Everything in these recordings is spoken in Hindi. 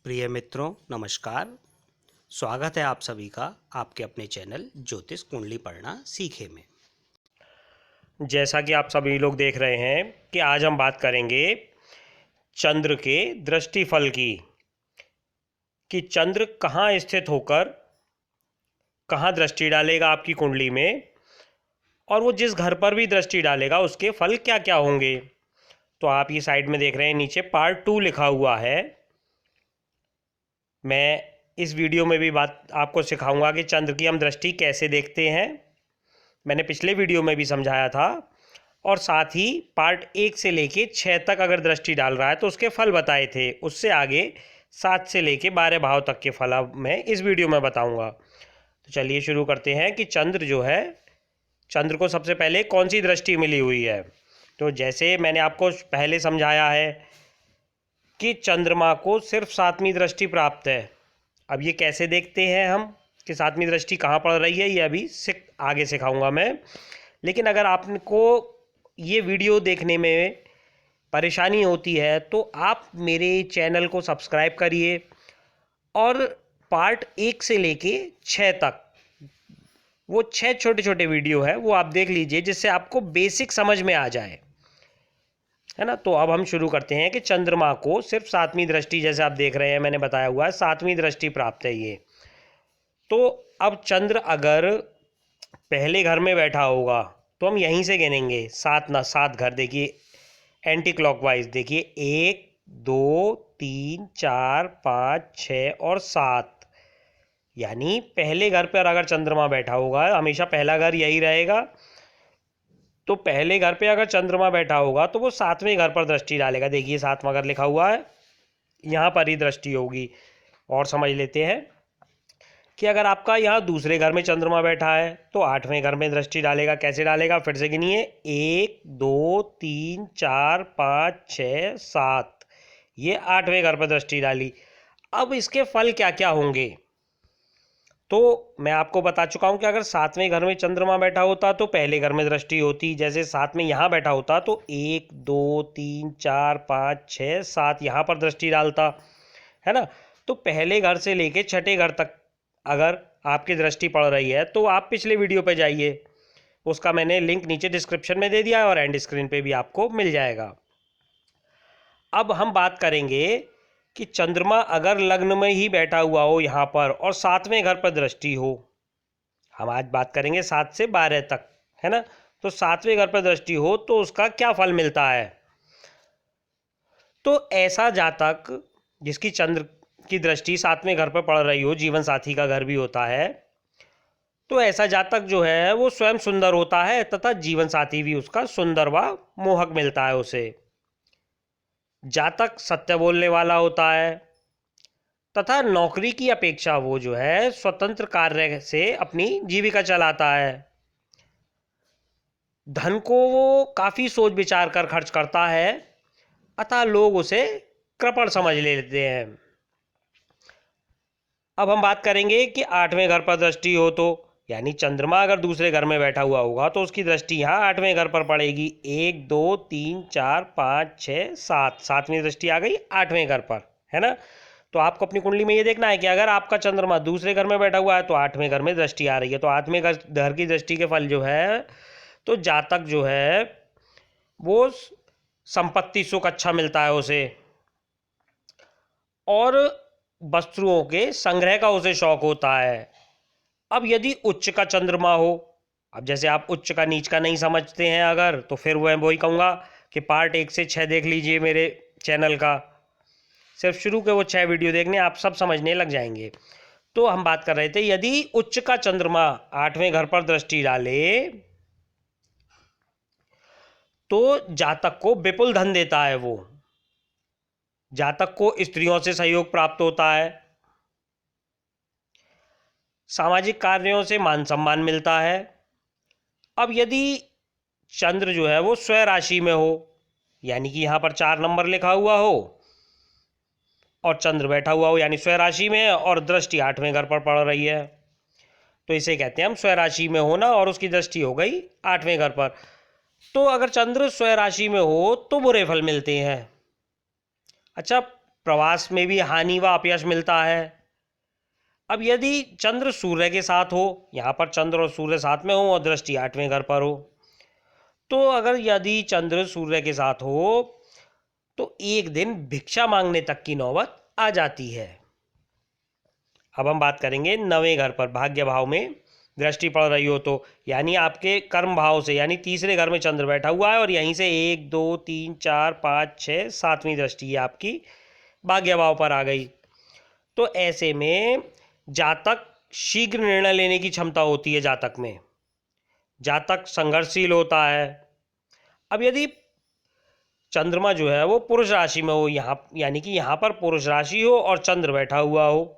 प्रिय मित्रों नमस्कार। स्वागत है आप सभी का आपके अपने चैनल ज्योतिष कुंडली पढ़ना सीखे में। जैसा कि आप सभी लोग देख रहे हैं कि आज हम बात करेंगे चंद्र के दृष्टिफल की, कि चंद्र कहाँ स्थित होकर कहाँ दृष्टि डालेगा आपकी कुंडली में, और वो जिस घर पर भी दृष्टि डालेगा उसके फल क्या क्या होंगे। तो आप ये साइड में देख रहे हैं, नीचे पार्ट 2 लिखा हुआ है। मैं इस वीडियो में भी बात आपको सिखाऊंगा कि चंद्र की हम दृष्टि कैसे देखते हैं। मैंने पिछले वीडियो में भी समझाया था। और साथ ही पार्ट 1 से लेके 6 तक अगर दृष्टि डाल रहा है तो उसके फल बताए थे। उससे आगे 7 से लेके 12 भाव तक के फल अब मैं इस वीडियो में बताऊंगा। तो चलिए शुरू करते हैं कि चंद्र जो है, चंद्र को सबसे पहले कौन सी दृष्टि मिली हुई है। तो जैसे मैंने आपको पहले समझाया है कि चंद्रमा को सिर्फ 7वीं दृष्टि प्राप्त है। अब ये कैसे देखते हैं हम कि 7वीं दृष्टि कहाँ पड़ रही है, ये अभी आगे सिखाऊंगा मैं। लेकिन अगर आपको ये वीडियो देखने में परेशानी होती है तो आप मेरे चैनल को सब्सक्राइब करिए और पार्ट 1 से लेके 6 तक वो 6 छोटे छोटे वीडियो है वो आप देख लीजिए, जिससे आपको बेसिक समझ में आ जाए, है ना। तो अब हम शुरू करते हैं कि चंद्रमा को सिर्फ 7वीं दृष्टि, जैसे आप देख रहे हैं मैंने बताया हुआ है 7वीं दृष्टि प्राप्त है ये। तो अब चंद्र अगर पहले घर में बैठा होगा तो हम यहीं से गिनेंगे 7 घर। देखिए एंटी क्लॉकवाइज, देखिए 1 2 3 4 5 6 और 7, यानी पहले घर पर अगर चंद्रमा बैठा होगा, हमेशा पहला घर यही रहेगा, तो पहले घर पे अगर चंद्रमा बैठा होगा तो वो 7वें घर पर दृष्टि डालेगा। देखिए 7वां घर लिखा हुआ है, यहाँ पर ही दृष्टि होगी। और समझ लेते हैं कि अगर आपका यहाँ दूसरे घर में चंद्रमा बैठा है तो 8वें घर में दृष्टि डालेगा। कैसे डालेगा, फिर से गिनिए 1 2 3 4 5 6 7, ये 8वें घर पर दृष्टि डाली। अब इसके फल क्या क्या होंगे तो मैं आपको बता चुका हूं कि अगर 7वें घर में चंद्रमा बैठा होता तो पहले घर में दृष्टि होती। जैसे 7 में यहाँ बैठा होता तो 1 2 3 4 5 6 7 यहाँ पर दृष्टि डालता, है ना। तो पहले घर से लेके 6ठे घर तक अगर आपकी दृष्टि पड़ रही है तो आप पिछले वीडियो पे जाइए, उसका मैंने लिंक नीचे डिस्क्रिप्शन में दे दिया है और एंड स्क्रीन पे भी आपको मिल जाएगा। अब हम बात करेंगे कि चंद्रमा अगर लग्न में ही बैठा हुआ हो यहाँ पर और 7वें घर पर दृष्टि हो, हम आज बात करेंगे 7 से 12 तक, है ना। तो 7वें घर पर दृष्टि हो तो उसका क्या फल मिलता है। तो ऐसा जातक जिसकी चंद्र की दृष्टि 7वें घर पर पड़ रही हो, जीवन साथी का घर भी होता है, तो ऐसा जातक जो है वो स्वयं सुंदर होता है तथा जीवन साथी भी उसका सुंदर व मोहक मिलता है उसे। जातक सत्य बोलने वाला होता है तथा नौकरी की अपेक्षा वो जो है स्वतंत्र कार्य से अपनी जीविका चलाता है। धन को वो काफ़ी सोच विचार कर खर्च करता है अतः लोग उसे कृपण समझ लेते हैं। अब हम बात करेंगे कि 8वें घर पर दृष्टि हो तो, यानी चंद्रमा अगर दूसरे घर में बैठा हुआ होगा तो उसकी दृष्टि यहाँ 8वें घर पर पड़ेगी। 1 2 3 4 5 6 7, 7वीं दृष्टि आ गई 8वें घर पर, है ना। तो आपको अपनी कुंडली में ये देखना है कि अगर आपका चंद्रमा दूसरे घर में बैठा हुआ है तो 8वें घर में दृष्टि आ रही है। तो 8वें घर की दृष्टि के फल जो है, तो जातक जो है वो संपत्ति सुख अच्छा मिलता है उसे, और वस्तुओं के संग्रह का उसे शौक होता है। अब यदि उच्च का चंद्रमा हो, अब जैसे आप उच्च का नीच का नहीं समझते हैं अगर, तो फिर मैं वही कहूँगा कि पार्ट 1 से 6 देख लीजिए मेरे चैनल का। सिर्फ शुरू के वो 6 वीडियो देखने, आप सब समझने लग जाएंगे। तो हम बात कर रहे थे, यदि उच्च का चंद्रमा 8वें घर पर दृष्टि डाले तो जातक को विपुल धन देता है। वो जातक को स्त्रियों से सहयोग प्राप्त होता है, सामाजिक कार्यों से मान सम्मान मिलता है। अब यदि चंद्र जो है वो स्वय राशि में हो, यानी कि यहाँ पर 4 नंबर लिखा हुआ हो और चंद्र बैठा हुआ हो, यानी स्वय राशि में है और दृष्टि 8वें घर पर पड़ रही है, तो इसे कहते हैं हम स्वय राशि में होना, और उसकी दृष्टि हो गई 8वें घर पर। तो अगर चंद्र स्वय राशि में हो तो बुरे फल मिलते हैं। अच्छा, प्रवास में भी हानि व अपयश मिलता है। अब यदि चंद्र सूर्य के साथ हो, यहाँ पर चंद्र और सूर्य साथ में हो और दृष्टि 8वें घर पर हो, तो अगर यदि चंद्र सूर्य के साथ हो तो एक दिन भिक्षा मांगने तक की नौबत आ जाती है। अब हम बात करेंगे 9वें घर पर भाग्य भाव में दृष्टि पड़ रही हो तो, यानी आपके कर्म भाव से, यानी तीसरे घर में चंद्र बैठा हुआ है और यहीं से 1 2 3 4 5 6 7वीं दृष्टि आपकी भाग्य भाव पर आ गई। तो ऐसे में जातक शीघ्र निर्णय लेने की क्षमता होती है, जातक में जातक संघर्षशील होता है। अब यदि चंद्रमा जो है वो पुरुष राशि में हो, यहाँ यानी कि यहाँ पर पुरुष राशि हो और चंद्र बैठा हुआ हो,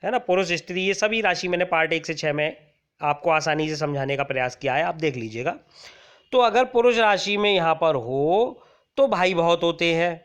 है ना, पुरुष स्त्री ये सभी राशि मैंने पार्ट 1 से 6 में आपको आसानी से समझाने का प्रयास किया है, आप देख लीजिएगा। तो अगर पुरुष राशि में यहाँ पर हो तो भाई बहुत होते हैं।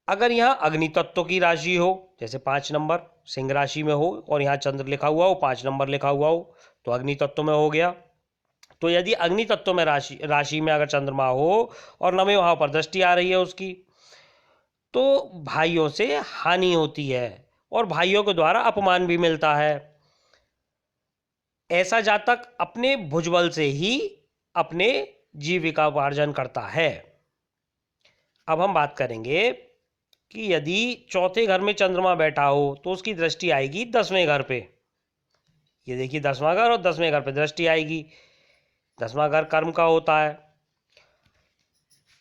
अगर यहाँ अग्नि तत्व की राशि हो, जैसे 5 नंबर सिंह राशि में हो और यहाँ चंद्र लिखा हुआ हो, 5 नंबर लिखा हुआ हो, तो अग्नि तत्व में हो गया। तो यदि अग्नि तत्व में राशि में अगर चंद्रमा हो और 9वें भाव पर दृष्टि आ रही है उसकी, तो भाइयों से हानि होती है और भाइयों के द्वारा अपमान भी मिलता है। ऐसा जातक अपने भुजबल से ही अपने जीविकापार्जन करता है। अब हम बात करेंगे कि यदि चौथे घर में चंद्रमा बैठा हो तो उसकी दृष्टि आएगी 10वें घर पे। ये देखिए 10वां घर और 10वें घर पे दृष्टि आएगी। 10वां घर कर्म का होता है।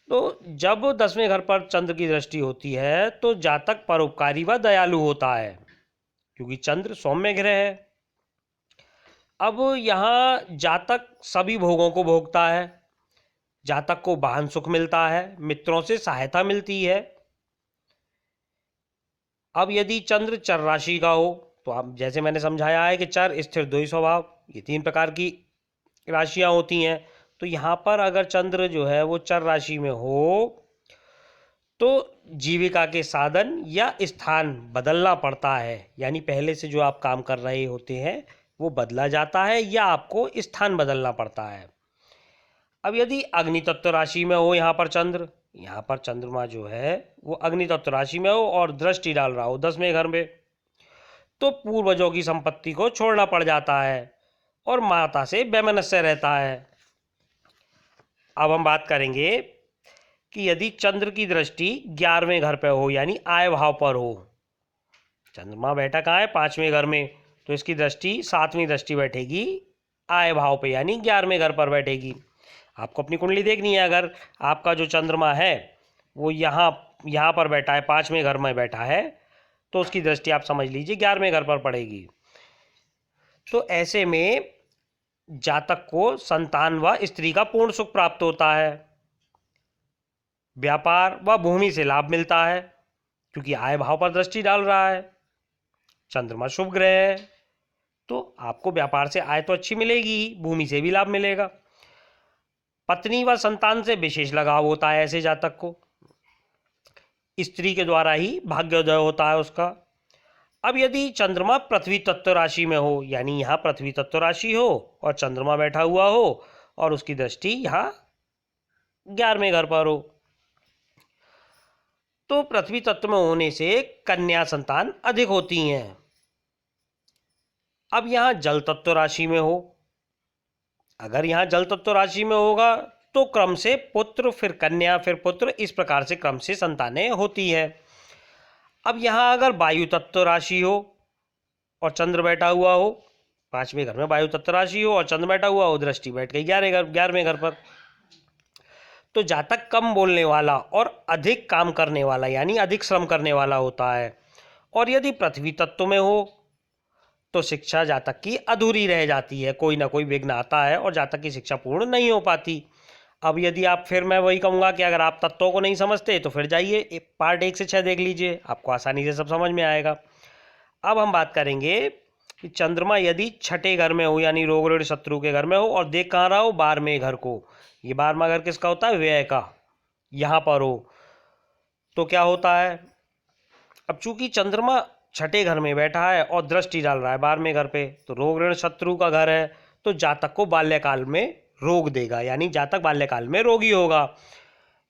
तो जब 10वें घर पर चंद्र की दृष्टि होती है तो जातक परोपकारी व दयालु होता है, क्योंकि चंद्र सौम्य ग्रह है। अब यहाँ जातक सभी भोगों को भोगता है, जातक को वाहन सुख मिलता है, मित्रों से सहायता मिलती है। अब यदि चंद्र चर राशि का हो तो आप, जैसे मैंने समझाया है कि चर स्थिर द्वयी स्वभाव, ये 3 प्रकार की राशियां होती हैं। तो यहाँ पर अगर चंद्र जो है वो चर राशि में हो तो जीविका के साधन या स्थान बदलना पड़ता है, यानी पहले से जो आप काम कर रहे होते हैं वो बदला जाता है या आपको स्थान बदलना पड़ता है। अब यदि अग्नि तत्व राशि में हो यहाँ पर चंद्रमा जो है वो अग्नि तत्व राशि में हो और दृष्टि डाल रहा हो 10वें घर में, तो पूर्वजों की संपत्ति को छोड़ना पड़ जाता है और माता से वैमनस्य रहता है। अब हम बात करेंगे कि यदि चंद्र की दृष्टि 11वें घर पर हो, यानी आय भाव पर हो, चंद्रमा बैठा कहाँ है 5वें घर में, तो इसकी दृष्टि 7वीं दृष्टि बैठेगी आय भाव पे, यानी 11वें घर पर बैठेगी। आपको अपनी कुंडली देखनी है, अगर आपका जो चंद्रमा है वो यहाँ पर बैठा है 5वें घर में बैठा है तो उसकी दृष्टि आप समझ लीजिए 11वें घर पर पड़ेगी। तो ऐसे में जातक को संतान व स्त्री का पूर्ण सुख प्राप्त होता है, व्यापार व भूमि से लाभ मिलता है, क्योंकि आय भाव पर दृष्टि डाल रहा है, चंद्रमा शुभ ग्रह है, तो आपको व्यापार से आय तो अच्छी मिलेगी, भूमि से भी लाभ मिलेगा। पत्नी व संतान से विशेष लगाव होता है ऐसे जातक को, स्त्री के द्वारा ही भाग्योदय होता है उसका। अब यदि चंद्रमा पृथ्वी तत्व राशि में हो, यानी यहाँ पृथ्वी तत्व राशि हो और चंद्रमा बैठा हुआ हो और उसकी दृष्टि यहाँ 11वें घर पर हो, तो पृथ्वी तत्व में होने से कन्या संतान अधिक होती हैं। अब यहाँ जल तत्व राशि में हो, अगर यहाँ जल तत्व राशि में होगा तो क्रम से पुत्र, फिर कन्या, फिर पुत्र, इस प्रकार से क्रम से संतानें होती है। अब यहाँ अगर वायु तत्व राशि हो और चंद्र बैठा हुआ हो, 5वें घर में वायु तत्व राशि हो और चंद्र बैठा हुआ हो, दृष्टि बैठ गई 11वें घर पर, तो जातक कम बोलने वाला और अधिक काम करने वाला, यानी अधिक श्रम करने वाला होता है। और यदि पृथ्वी तत्व में हो तो शिक्षा जातक की अधूरी रह जाती है, कोई ना कोई विघ्न आता है और जातक की शिक्षा पूर्ण नहीं हो पाती। अब यदि आप, फिर मैं वही कहूँगा कि अगर आप तत्वों को नहीं समझते तो फिर जाइए पार्ट 1 से 6 देख लीजिए, आपको आसानी से सब समझ में आएगा। अब हम बात करेंगे कि चंद्रमा यदि 6ठे घर में हो, यानी रोग ऋण शत्रु के घर में हो, और देख कहाँ रहा हो 12वें घर को, ये 12वां घर किसका होता है, व्यय का, यहाँ पर हो, तो क्या होता है। अब चूंकि चंद्रमा 6ठे घर में बैठा है और दृष्टि डाल रहा है 12वें घर पे, तो रोग ऋण शत्रु का घर है, तो जातक को बाल्यकाल में रोग देगा, यानी जातक बाल्यकाल में रोगी होगा।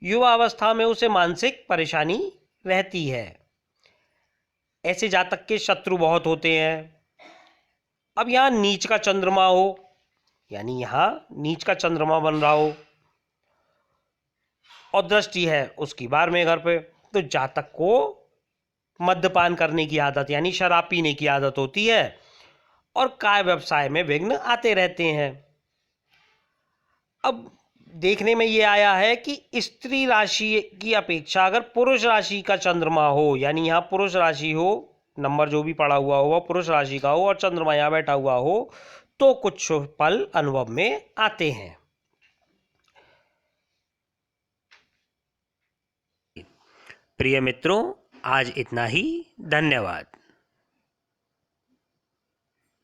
युवा अवस्था में उसे मानसिक परेशानी रहती है। ऐसे जातक के शत्रु बहुत होते हैं। अब यहाँ नीच का चंद्रमा हो, यानी यहाँ नीच का चंद्रमा बन रहा हो और दृष्टि है उसकी 12वें घर पे, तो जातक को मद्यपान करने की आदत यानी शराब पीने की आदत होती है और काय व्यवसाय में विघ्न आते रहते हैं। अब देखने में ये आया है कि स्त्री राशि की अपेक्षा अगर पुरुष राशि का चंद्रमा हो, यानी यहाँ पुरुष राशि हो, नंबर जो भी पड़ा हुआ हो वह पुरुष राशि का हो और चंद्रमा यहाँ बैठा हुआ हो, तो कुछ फल अनुभव में आते हैं। प्रिय मित्रों, आज इतना ही। धन्यवाद।